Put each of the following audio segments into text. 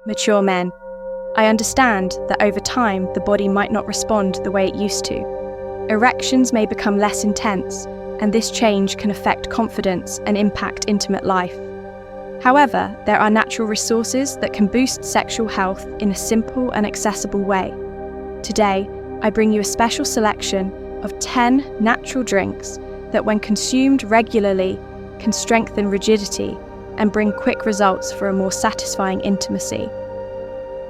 mature men. I understand that over time the body might not respond the way it used to. Erections may become less intense, and this change can affect confidence and impact intimate life. However, there are natural resources that can boost sexual health in a simple and accessible way. Today, I bring you a special selection of 10 natural drinks that, when consumed regularly, can strengthen rigidity and bring quick results for a more satisfying intimacy.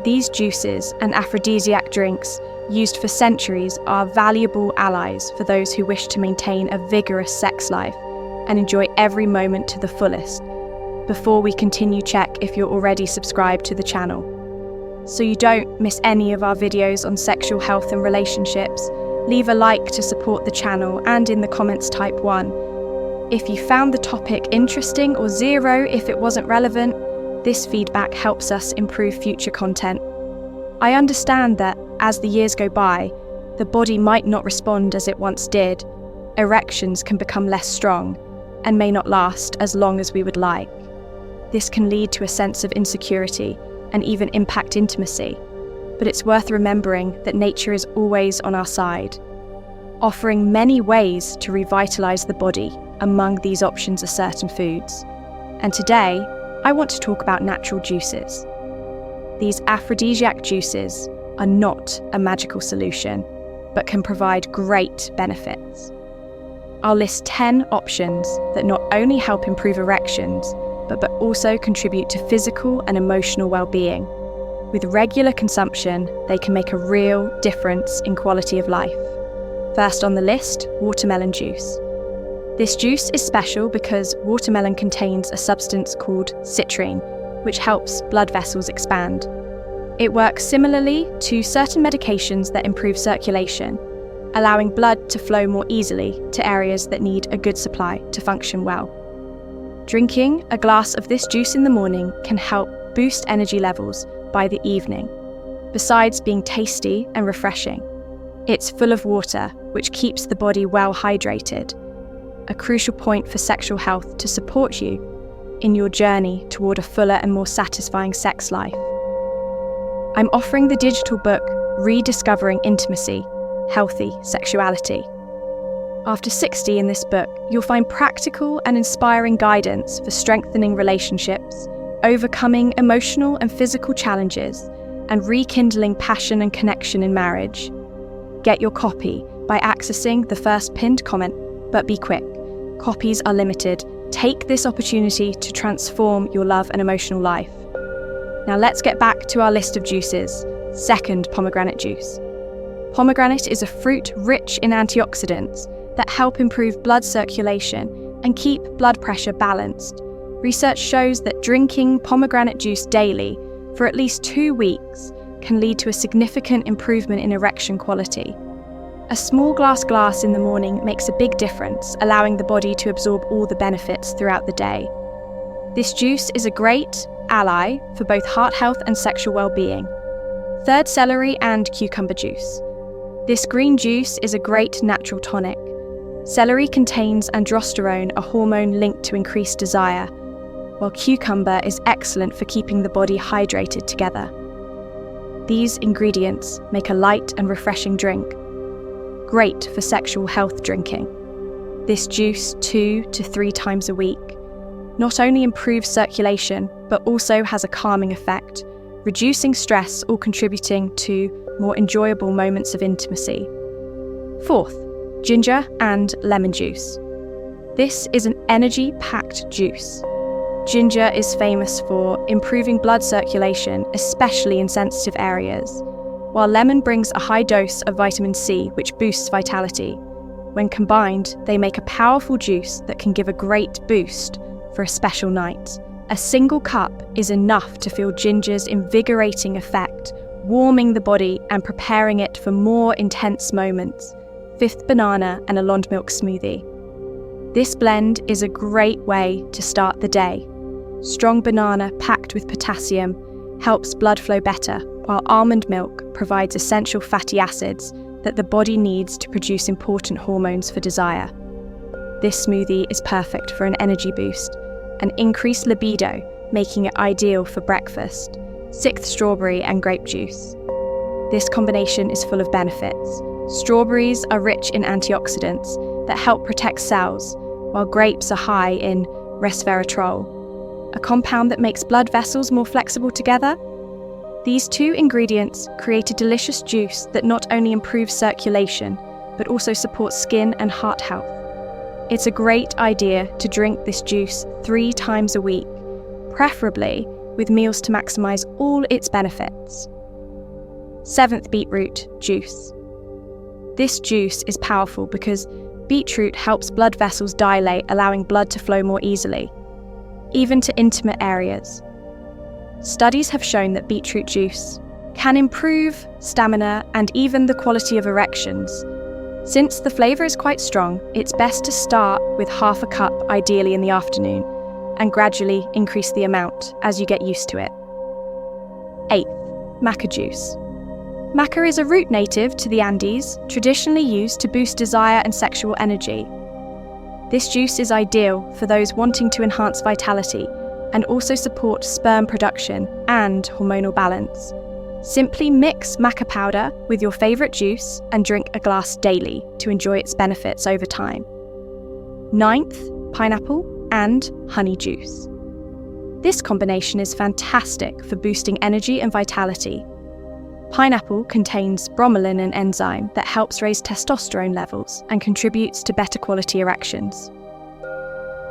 These juices and aphrodisiac drinks, used for centuries, are valuable allies for those who wish to maintain a vigorous sex life and enjoy every moment to the fullest. Before we continue, check if you're already subscribed to the channel, so you don't miss any of our videos on sexual health and relationships. Leave a like to support the channel, and in the comments type 1 if you found the topic interesting, or 0 if it wasn't relevant. This feedback helps us improve future content. I understand that as the years go by, the body might not respond as it once did. Erections can become less strong and may not last as long as we would like. This can lead to a sense of insecurity and even impact intimacy, but it's worth remembering that nature is always on our side, offering many ways to revitalize the body. Among these options are certain foods. And today, I want to talk about natural juices. These aphrodisiac juices are not a magical solution, but can provide great benefits. I'll list 10 options that not only help improve erections, but also contribute to physical and emotional well-being. With regular consumption, they can make a real difference in quality of life. First on the list, watermelon juice. This juice is special because watermelon contains a substance called citrine, which helps blood vessels expand. It works similarly to certain medications that improve circulation, allowing blood to flow more easily to areas that need a good supply to function well. Drinking a glass of this juice in the morning can help boost energy levels by the evening. Besides being tasty and refreshing, it's full of water, which keeps the body well hydrated, a crucial point for sexual health to support you in your journey toward a fuller and more satisfying sex life. I'm offering the digital book, Rediscovering Intimacy, Healthy Sexuality. After 60 in this book, you'll find practical and inspiring guidance for strengthening relationships, overcoming emotional and physical challenges, and rekindling passion and connection in marriage. Get your copy by accessing the first pinned comment, but be quick. Copies are limited. Take this opportunity to transform your love and emotional life. Now let's get back to our list of juices. Second, pomegranate juice. Pomegranate is a fruit rich in antioxidants that help improve blood circulation and keep blood pressure balanced. Research shows that drinking pomegranate juice daily for at least 2 weeks can lead to a significant improvement in erection quality. A small glass in the morning makes a big difference, allowing the body to absorb all the benefits throughout the day. This juice is a great ally for both heart health and sexual well-being. Third, celery and cucumber juice. This green juice is a great natural tonic. Celery contains androsterone, a hormone linked to increased desire, while cucumber is excellent for keeping the body hydrated together. These ingredients make a light and refreshing drink, great for sexual health drinking. This juice 2 to 3 times a week not only improves circulation, but also has a calming effect, reducing stress or contributing to more enjoyable moments of intimacy. Fourth, ginger and lemon juice. This is an energy-packed juice. Ginger is famous for improving blood circulation, especially in sensitive areas, while lemon brings a high dose of vitamin C, which boosts vitality. When combined, they make a powerful juice that can give a great boost for a special night. A single cup is enough to feel ginger's invigorating effect, warming the body and preparing it for more intense moments. Fifth, banana and almond milk smoothie. This blend is a great way to start the day. Strong banana packed with potassium helps blood flow better, while almond milk provides essential fatty acids that the body needs to produce important hormones for desire. This smoothie is perfect for an energy boost and increased libido, making it ideal for breakfast. 6th, strawberry and grape juice. This combination is full of benefits. Strawberries are rich in antioxidants that help protect cells, while grapes are high in resveratrol, a compound that makes blood vessels more flexible together. These two ingredients create a delicious juice that not only improves circulation, but also supports skin and heart health. It's a great idea to drink this juice 3 times a week, preferably with meals to maximize all its benefits. 7th, beetroot juice. This juice is powerful because beetroot helps blood vessels dilate, allowing blood to flow more easily, even to intimate areas. Studies have shown that beetroot juice can improve stamina and even the quality of erections. Since the flavour is quite strong, it's best to start with half a cup, ideally in the afternoon, and gradually increase the amount as you get used to it. 8th, maca juice. Maca is a root native to the Andes, traditionally used to boost desire and sexual energy. This juice is ideal for those wanting to enhance vitality and also support sperm production and hormonal balance. Simply mix maca powder with your favourite juice and drink a glass daily to enjoy its benefits over time. 9th, pineapple and honey juice. This combination is fantastic for boosting energy and vitality. Pineapple contains bromelain, an enzyme that helps raise testosterone levels and contributes to better quality erections.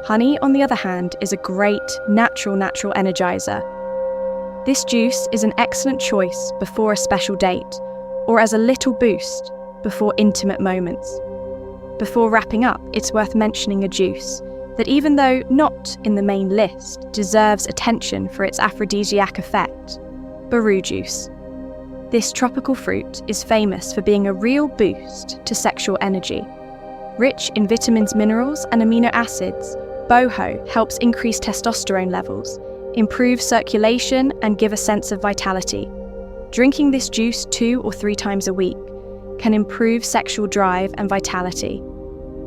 Honey, on the other hand, is a great natural energizer. This juice is an excellent choice before a special date or as a little boost before intimate moments. Before wrapping up, it's worth mentioning a juice that, even though not in the main list, deserves attention for its aphrodisiac effect: baru juice. This tropical fruit is famous for being a real boost to sexual energy. Rich in vitamins, minerals, and amino acids, boho helps increase testosterone levels, improve circulation, and give a sense of vitality. Drinking this juice 2 or 3 times a week can improve sexual drive and vitality.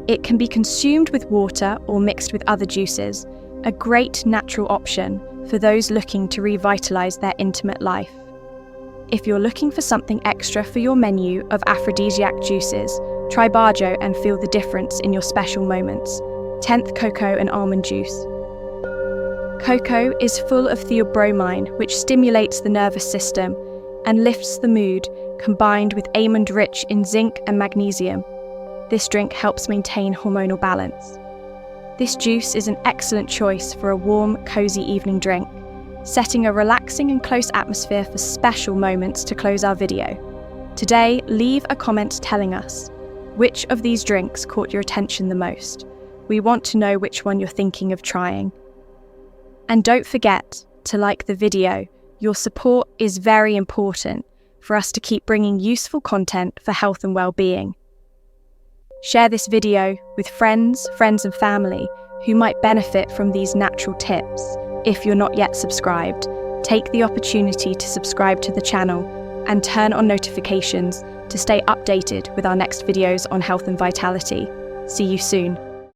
It can be consumed with water or mixed with other juices, a great natural option for those looking to revitalize their intimate life. If you're looking for something extra for your menu of aphrodisiac juices, try Bajo and feel the difference in your special moments. 10th, cocoa and almond juice. Cocoa is full of theobromine, which stimulates the nervous system and lifts the mood, combined with almond rich in zinc and magnesium. This drink helps maintain hormonal balance. This juice is an excellent choice for a warm, cozy evening drink, setting a relaxing and close atmosphere for special moments to close our video. Today, leave a comment telling us which of these drinks caught your attention the most. We want to know which one you're thinking of trying. And don't forget to like the video. Your support is very important for us to keep bringing useful content for health and well-being. Share this video with friends and family who might benefit from these natural tips. If you're not yet subscribed, take the opportunity to subscribe to the channel and turn on notifications to stay updated with our next videos on health and vitality. See you soon.